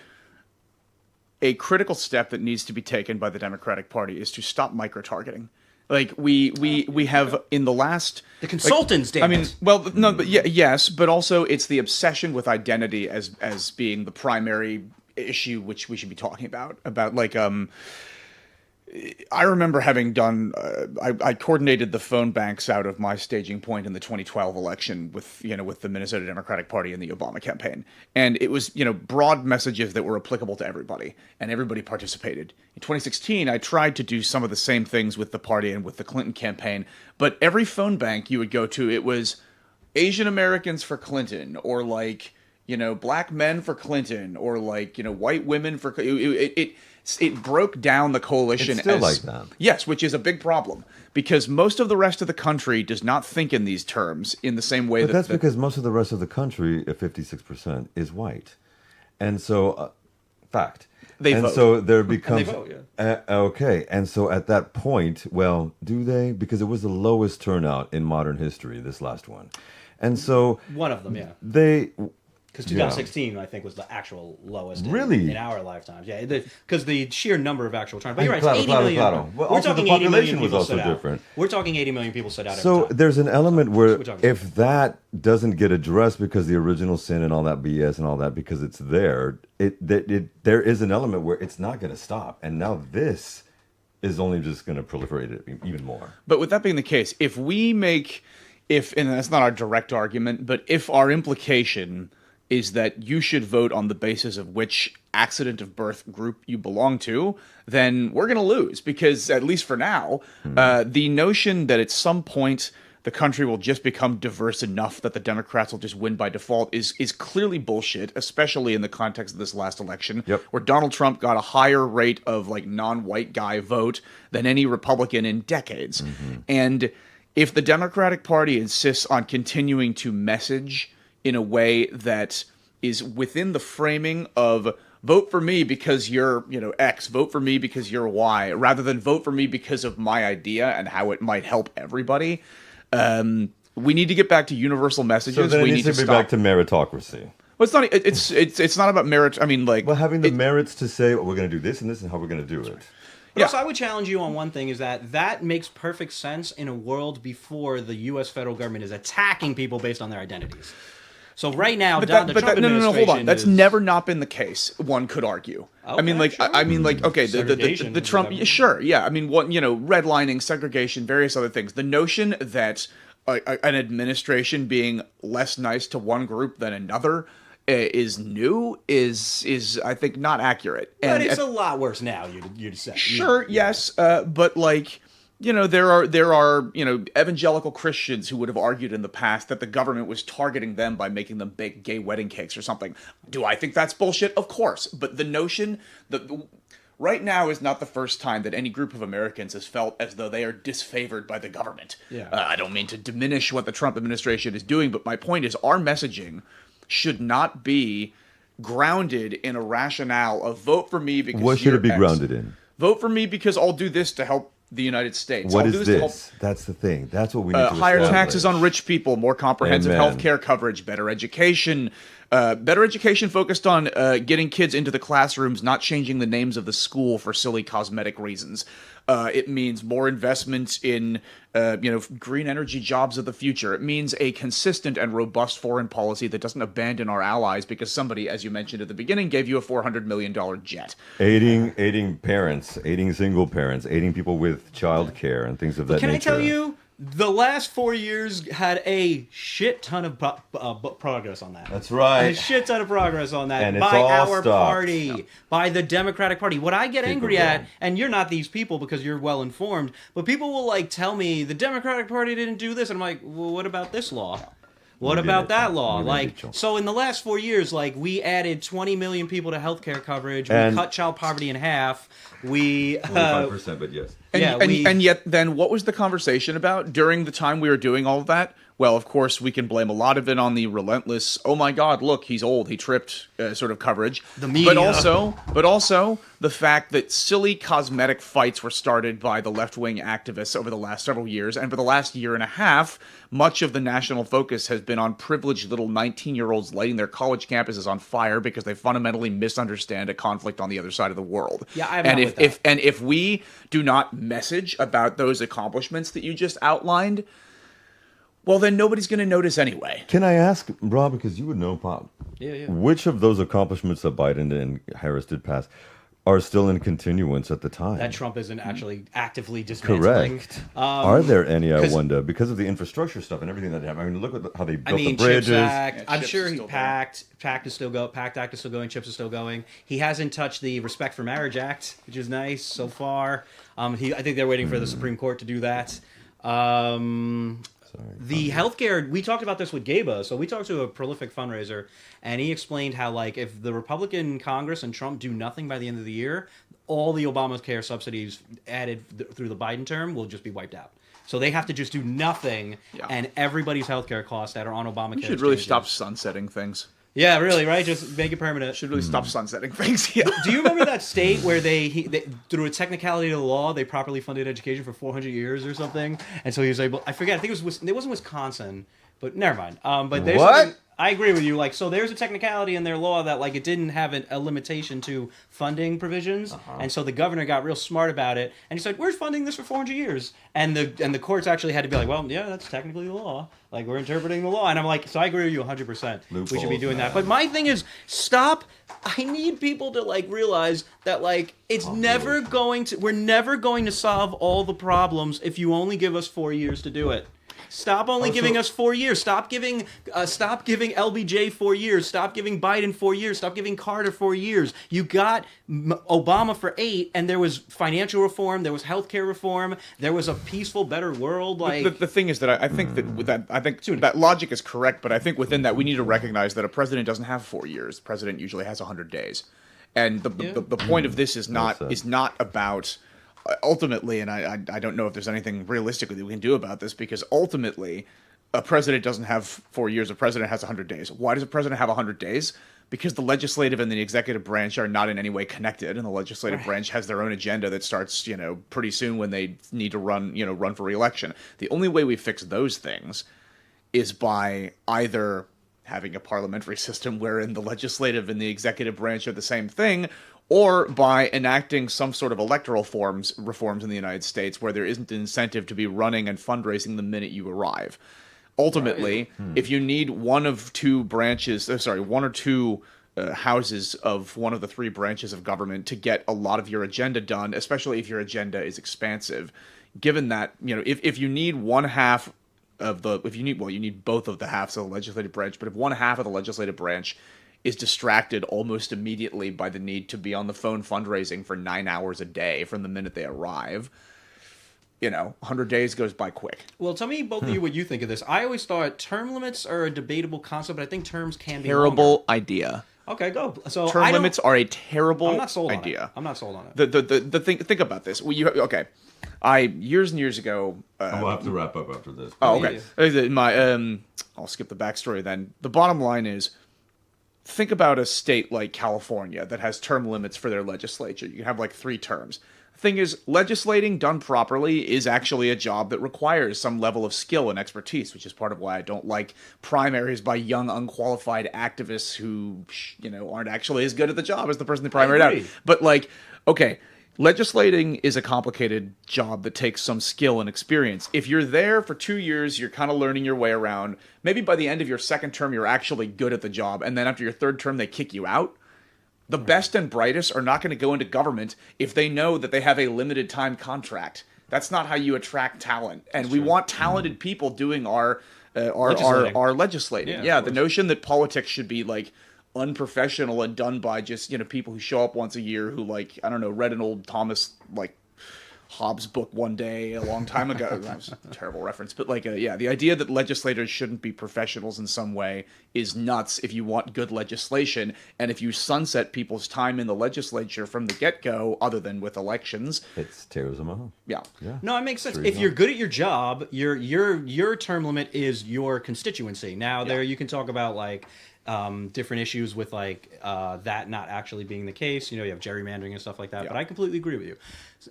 a critical step that needs to be taken by the Democratic Party is to stop micro-targeting. Like we have in the last consultants, damn it. I mean, well, no, but yes, but also it's the obsession with identity as being the primary issue which we should be talking about like I remember having done I coordinated the phone banks out of my staging point in the 2012 election with the Minnesota Democratic Party and the Obama campaign, and it was broad messages that were applicable to everybody, and everybody participated. In 2016, I tried to do some of the same things with the party and with the Clinton campaign, but every phone bank you would go to, it was Asian Americans for Clinton, or like black men for Clinton, or like white women for it broke down the coalition. It's still like that. Yes, which is a big problem, because most of the rest of the country does not think in these terms in the same way. But that's because most of the rest of the country, at 56%, is white, and so fact. They vote. So there becomes and they vote, okay, and so at that point, well, do they? Because it was the lowest turnout in modern history, this last one, and so one of them, yeah. Because 2016, I think, was the actual lowest really? in our lifetimes. Yeah, because the sheer number of actual Trump. But you're right, Claro, 80 million. Well, we're also talking the 80 million population was people also stood out. different. We're talking 80 million people stood out. So there's an element where We're talking if that doesn't get addressed because the original sin and all that BS and all that, because it's there, there is an element where it's not going to stop. And now this is only just going to proliferate it even more. But with that being the case, if we make, and that's not our direct argument, but if our implication is that you should vote on the basis of which accident of birth group you belong to, then we're going to lose. Because, at least for now, the notion that at some point the country will just become diverse enough that the Democrats will just win by default is clearly bullshit, especially in the context of this last election, where Donald Trump got a higher rate of non-white guy vote than any Republican in decades. And if the Democratic Party insists on continuing to message in a way that is within the framing of vote for me because you're, X, vote for me because you're Y, rather than vote for me because of my idea and how it might help everybody, we need to get back to universal messages. So then we it need needs to be back to meritocracy. Well, it's not about merit. I mean, well, having the merits to say, we're going to do this and this and how we're going to do it. But also, I would challenge you on one thing, is that makes perfect sense in a world before the U.S. federal government is attacking people based on their identities. So right now, the Trump administration no, hold on. That's never not been the case. One could argue. Okay, I mean, okay, the Trump, sure, yeah. I mean, redlining, segregation, various other things. The notion that an administration being less nice to one group than another is new is I think not accurate. But it's a lot worse now. You'd say. Sure, yes, but there are evangelical Christians who would have argued in the past that the government was targeting them by making them bake gay wedding cakes or something. Do I think that's bullshit? Of course. But the notion that right now is not the first time that any group of Americans has felt as though they are disfavored by the government. Yeah. I don't mean to diminish what the Trump administration is doing, but my point is our messaging should not be grounded in a rationale of vote for me because what should it be grounded in? Vote for me because I'll do this to help the United States. What is this? That's the thing. That's what we need to higher establish. taxes on rich people, more comprehensive health care coverage, better education focused on getting kids into the classrooms, not changing the names of the school for silly cosmetic reasons. It means more investments in green energy jobs of the future. It means a consistent and robust foreign policy that doesn't abandon our allies because somebody, as you mentioned at the beginning, gave you a $400 million jet. Aiding parents, aiding single parents, aiding people with child care and things of that nature. Can I tell you, the last 4 years had a shit ton of progress on that. That's right. A shit ton of progress on that and by our stopped. party, by the Democratic Party. What I get angry at, and you're not these people because you're well informed, but people will tell me the Democratic Party didn't do this, and I'm like, well, what about this law? What about that law? So in the last 4 years, we added 20 million people to healthcare coverage. We cut child poverty in half. We 5%, but yes. And yet, then, what was the conversation about during the time we were doing all of that? Well, of course, we can blame a lot of it on the relentless, oh my God, look, he's old, he tripped sort of coverage. The media. But also the fact that silly cosmetic fights were started by the left-wing activists over the last several years. And for the last year and a half, much of the national focus has been on privileged little 19-year-olds lighting their college campuses on fire because they fundamentally misunderstand a conflict on the other side of the world. Yeah, if we do not message about those accomplishments that you just outlined, well, then nobody's going to notice anyway. Can I ask, Rob, because you would know, Pop, which of those accomplishments that Biden and Harris did pass are still in continuance at the time? That Trump isn't actually actively dismantling. Correct. Are there any, I wonder, because of the infrastructure stuff and everything that happened? I mean, look at how they built the bridges. CHIPS Act, I'm sure he PACT is still going, PACT Act is still going, CHIPS is still going. He hasn't touched the Respect for Marriage Act, which is nice so far. I think they're waiting for the Supreme Court to do that. The healthcare, we talked about this with Gaba. So we talked to a prolific fundraiser, and he explained how, if the Republican Congress and Trump do nothing by the end of the year, all the Obamacare subsidies added through the Biden term will just be wiped out. So they have to just do nothing, and everybody's healthcare costs that are on Obamacare. You should really stop sunsetting things. Yeah, really, right? Just make it permanent. Should really stop sunsetting things. Yeah. Do you remember that state where they through a technicality of the law, they properly funded education for 400 years or something? And so he was able, I forget, I think it wasn't Wisconsin, but never mind. But there's what? I agree with you. Like, so there's a technicality in their law that like it didn't have a limitation to funding provisions, and so the governor got real smart about it, and he said, "We're funding this for 400 years," and the courts actually had to be like, "Well, yeah, that's technically the law. Like, we're interpreting the law," and I'm like, so I agree with you 100%. We should be doing that. But my thing is, stop. I need people to like realize that like it's never going to. We're never going to solve all the problems if you only give us 4 years to do it. Stop only giving us 4 years. Stop giving LBJ 4 years. Stop giving Biden 4 years. Stop giving Carter 4 years. You got Obama for 8, and there was financial reform. There was healthcare reform. There was a peaceful, better world. Like the thing is that I think that logic is correct, but I think within that we need to recognize that a president doesn't have 4 years. The president usually has 100 days, and the point of this is not about. Ultimately, and I don't know if there's anything realistically that we can do about this, because ultimately, a president doesn't have 4 years. A president has 100 days. Why does a president have 100 days? Because the legislative and the executive branch are not in any way connected, and the legislative branch has their own agenda that starts, pretty soon when they need to run for re-election. The only way we fix those things is by either having a parliamentary system wherein the legislative and the executive branch are the same thing, or by enacting some sort of electoral reforms in the United States where there isn't an incentive to be running and fundraising the minute you arrive. Ultimately, if you need one or two houses of one of the 3 branches of government to get a lot of your agenda done, especially if your agenda is expansive, given that, if you need one half of you need both of the halves of the legislative branch, but if one half of the legislative branch is distracted almost immediately by the need to be on the phone fundraising for 9 hours a day from the minute they arrive, 100 days goes by quick. Well, tell me, both of you, what you think of this. I always thought term limits are a debatable concept, but I think terms can be terrible idea. Okay, go. So term limits are a terrible idea. I'm not sold on it. The thing. Think about this. Years and years ago. We'll have to wrap up after this. Oh, okay. I'll skip the backstory then. The bottom line is, think about a state like California that has term limits for their legislature. You can have like 3 terms. The thing is, legislating done properly is actually a job that requires some level of skill and expertise, which is part of why I don't like primaries by young, unqualified activists who, aren't actually as good at the job as the person they primaried out. But legislating is a complicated job that takes some skill and experience. If you're there for 2 years, you're kind of learning your way around. Maybe by the end of your second term, you're actually good at the job. And then after your third term, they kick you out. The best and brightest are not going to go into government if they know that they have a limited time contract. That's not how you attract talent. And we want talented people doing our legislating. Yeah, the notion that politics should be like unprofessional and done by just people who show up once a year who read an old Thomas Hobbes book one day a long time ago. That's a terrible reference, but the idea that legislators shouldn't be professionals in some way is nuts if you want good legislation. And if you sunset people's time in the legislature from the get-go, other than with elections, it tears them up. Yeah. No, it makes sense. If you're good at your job, your term limit is your constituency. Now there you can talk about different issues with that not actually being the case. You have gerrymandering and stuff like that. But I completely agree with you.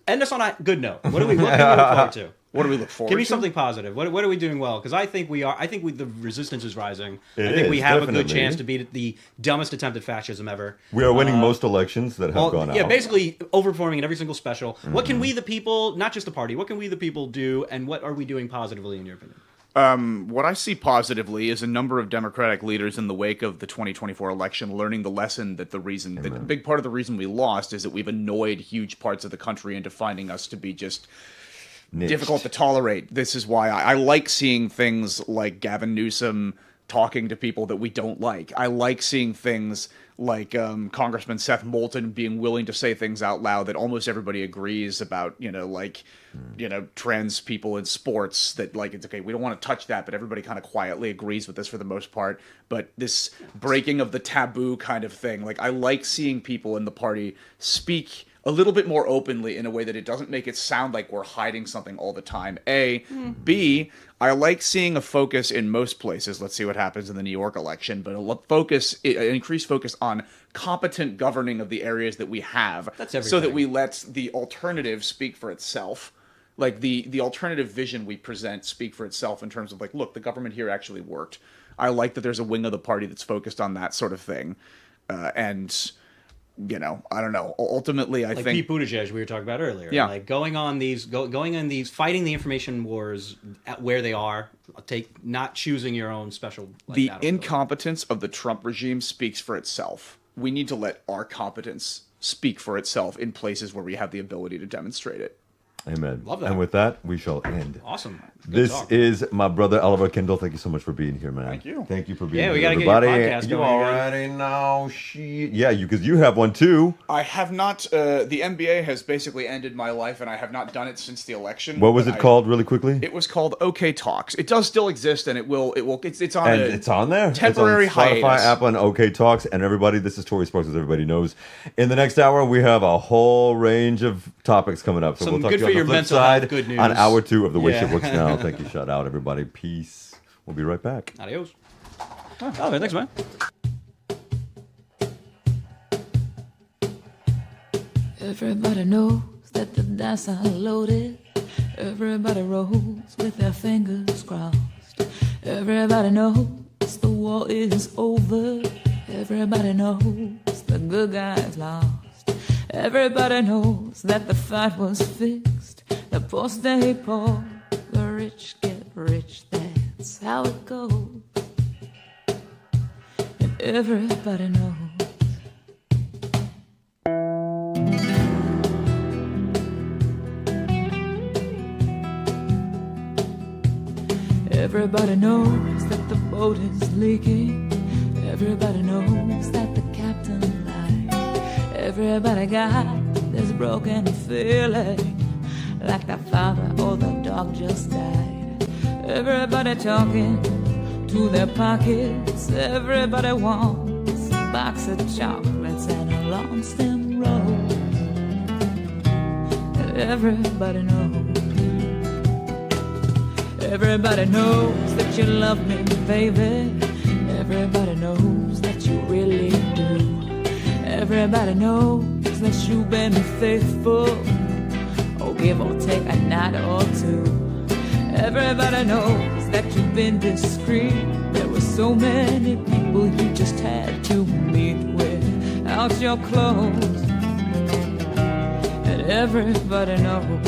End us on a good note. What can we look forward to? What do we look forward to? Give me something positive. What are we doing well? Because I think we are. I think the resistance is rising. I think we have a good chance to beat the dumbest attempt at fascism ever. We are winning most elections that have gone out. Yeah, basically overperforming in every single special. What can we, the people, not just the party, what can we, the people, do, and what are we doing positively, in your opinion? What I see positively is a number of Democratic leaders in the wake of the 2024 election learning the lesson that a big part of the reason we lost is that we've annoyed huge parts of the country into finding us to be just difficult to tolerate. This is why I like seeing things like Gavin Newsom talking to people that we don't like. I like seeing things like Congressman Seth Moulton being willing to say things out loud that almost everybody agrees about, trans people in sports, that it's okay, we don't want to touch that, but everybody kind of quietly agrees with this for the most part. But this breaking of the taboo kind of thing, I like seeing people in the party speak a little bit more openly in a way that it doesn't make it sound like we're hiding something all the time. B, I like seeing a focus in most places. Let's see what happens in the New York election, but an increased focus on competent governing of the areas that we have, so that we let the alternative speak for itself. The alternative vision we present speak for itself in terms of look, the government here actually worked. I like that there's a wing of the party that's focused on that sort of thing. And, you know, I don't know. Ultimately, I think Pete Buttigieg we were talking about earlier. Yeah. Like going on these, fighting the information wars at where they are, not choosing your own special. The incompetence of the Trump regime speaks for itself. We need to let our competence speak for itself in places where we have the ability to demonstrate it. Amen. Love that. And with that, we shall end. Awesome. Good This talk. is my brother Oliver Kendall. Thank you so much for being here, man. Thank you. Thank you for being Yeah, we here, gotta get your everybody. podcast You going again. already know. Shit. Yeah, because you have one too. I have not. The NBA has basically ended my life, and I have not done it since the election. What was but it called, really quickly? It was called OK Talks. It does still exist, and it will. It's on. And a it's on there. Temporary it's on Spotify, hiatus. Apple, and OK Talks. And everybody, this is Tory Sparks, as everybody knows. In the next hour, we have a whole range of topics coming up. So Some we'll talk good to you for on the your flip mental side health good news. on hour 2 of The Way Yeah. Shit Works Now. Thank you. Shout out, everybody. Peace. We'll be right back. Adios. Oh, thanks, man. Everybody knows that the dice are loaded. Everybody rolls with their fingers crossed. Everybody knows the war is over. Everybody knows the good guys lost. Everybody knows that the fight was fixed. The poor stay poor, the rich get rich. That's how it goes. And everybody knows. Everybody knows that the boat is leaking. Everybody knows that the captain lied. Everybody got this broken feeling, like the father or the dog just died. Everybody talking to their pockets. Everybody wants a box of chocolates and a long stem rose. Everybody knows. Everybody knows that you love me, baby. Everybody knows that you really do. Everybody knows that you've been faithful, oh, give or take a night or two. Everybody knows that you've been discreet. There were so many people you just had to meet without your clothes. And everybody knows